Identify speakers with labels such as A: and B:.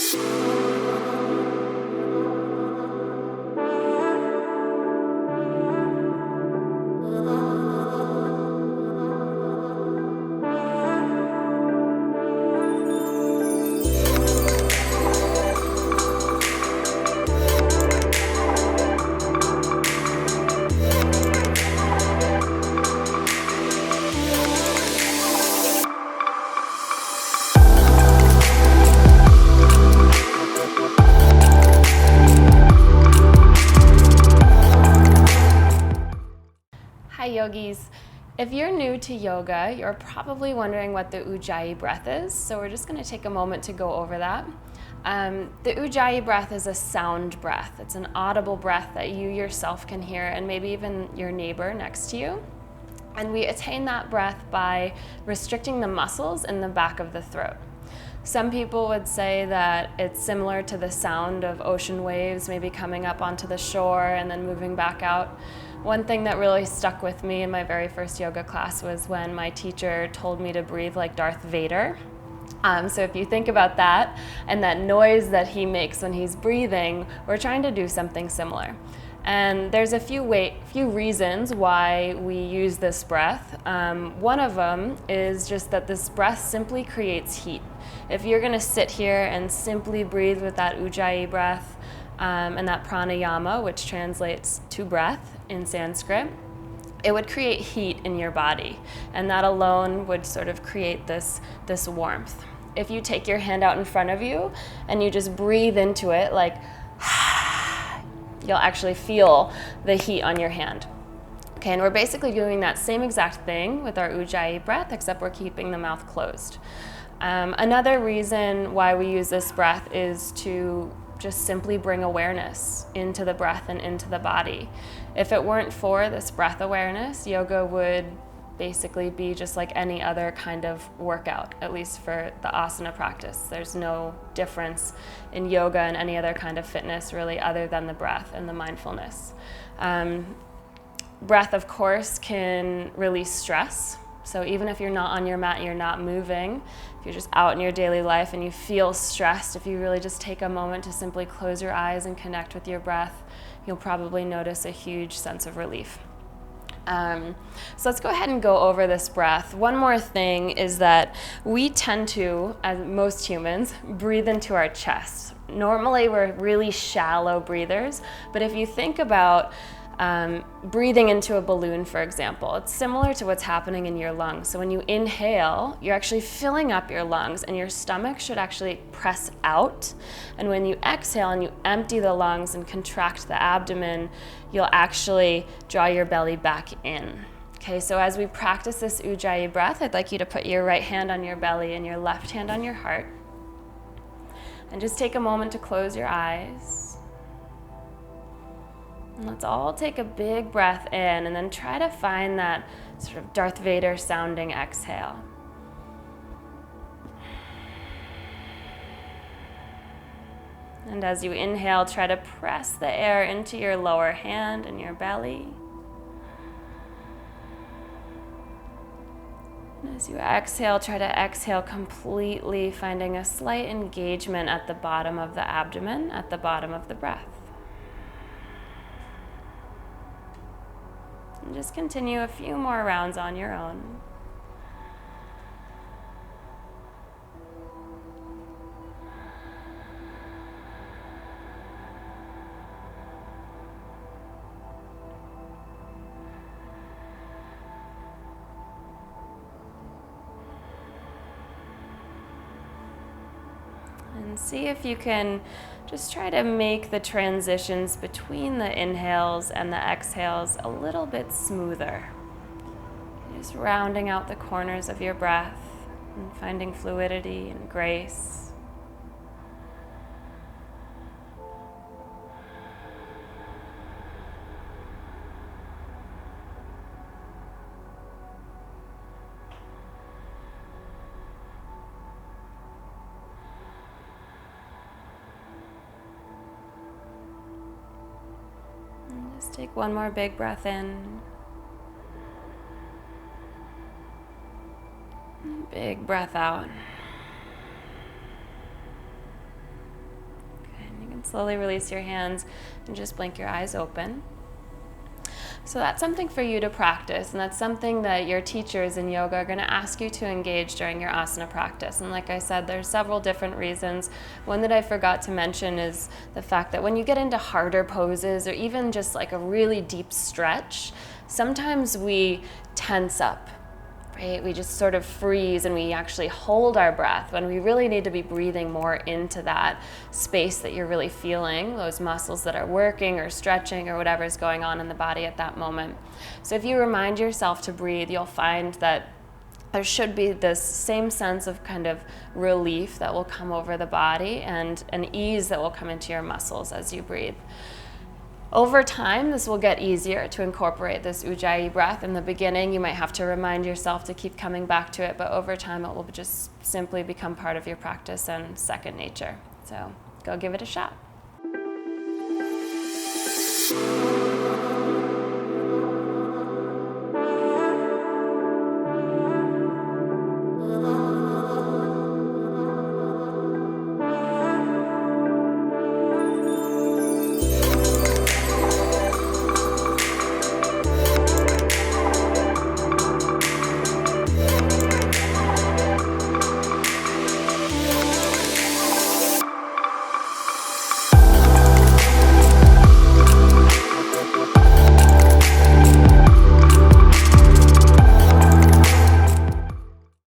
A: Hi yogis. If you're new to yoga, you're probably wondering what the Ujjayi breath is, so we're just going to take a moment to go over that. The Ujjayi breath is a sound breath. It's an audible breath that you yourself can hear and maybe even your neighbor next to you. And we attain that breath by restricting the muscles in the back of the throat. Some people would say that it's similar to the sound of ocean waves maybe coming up onto the shore and then moving back out. One thing that really stuck with me in my very first yoga class was when my teacher told me to breathe like Darth Vader. So if you think about that and that noise that he makes when he's breathing, we're trying to do something similar. And there's a few reasons why we use this breath. One of them is just that this breath simply creates heat. If you're going to sit here and simply breathe with that Ujjayi breath and that pranayama, which translates to breath in Sanskrit, it would create heat in your body, and that alone would sort of create this warmth. If you take your hand out in front of you and you just breathe into it like you'll actually feel the heat on your hand. Okay, and we're basically doing that same exact thing with our Ujjayi breath, except we're keeping the mouth closed. Another reason why we use this breath is to just simply bring awareness into the breath and into the body. If it weren't for this breath awareness, yoga would basically be just like any other kind of workout, at least for the asana practice. There's no difference in yoga and any other kind of fitness really other than the breath and the mindfulness. Breath, of course, can release stress. So even if you're not on your mat, you're not moving, if you're just out in your daily life and you feel stressed, if you really just take a moment to simply close your eyes and connect with your breath, you'll probably notice a huge sense of relief. So let's go ahead and go over this breath. One more thing is that we tend to, as most humans, breathe into our chest. Normally we're really shallow breathers, but if you think about breathing into a balloon, for example, it's similar to what's happening in your lungs. So when you inhale, you're actually filling up your lungs and your stomach should actually press out. And when you exhale and you empty the lungs and contract the abdomen, you'll actually draw your belly back in. Okay, so as we practice this Ujjayi breath, I'd like you to put your right hand on your belly and your left hand on your heart. And just take a moment to close your eyes. And let's all take a big breath in and then try to find that sort of Darth Vader sounding exhale. And as you inhale, try to press the air into your lower hand and your belly. And as you exhale, try to exhale completely, finding a slight engagement at the bottom of the abdomen, at the bottom of the breath. And just continue a few more rounds on your own. And see if you can just try to make the transitions between the inhales and the exhales a little bit smoother. Just rounding out the corners of your breath and finding fluidity and grace. Just take one more big breath in. Big breath out. Slowly release your hands and just blink your eyes open. So that's something for you to practice, and that's something that your teachers in yoga are going to ask you to engage during your asana practice. And like I said, there's several different reasons. One that I forgot to mention is the fact that when you get into harder poses or even just like a really deep stretch, sometimes we tense up. Right? We just sort of freeze and we actually hold our breath when we really need to be breathing more into that space that you're really feeling, those muscles that are working or stretching or whatever is going on in the body at that moment. So if you remind yourself to breathe, you'll find that there should be this same sense of kind of relief that will come over the body and an ease that will come into your muscles as you breathe. Over time, this will get easier to incorporate this Ujjayi breath. In the beginning, you might have to remind yourself to keep coming back to it, but over time, it will just simply become part of your practice and second nature. So go give it a shot.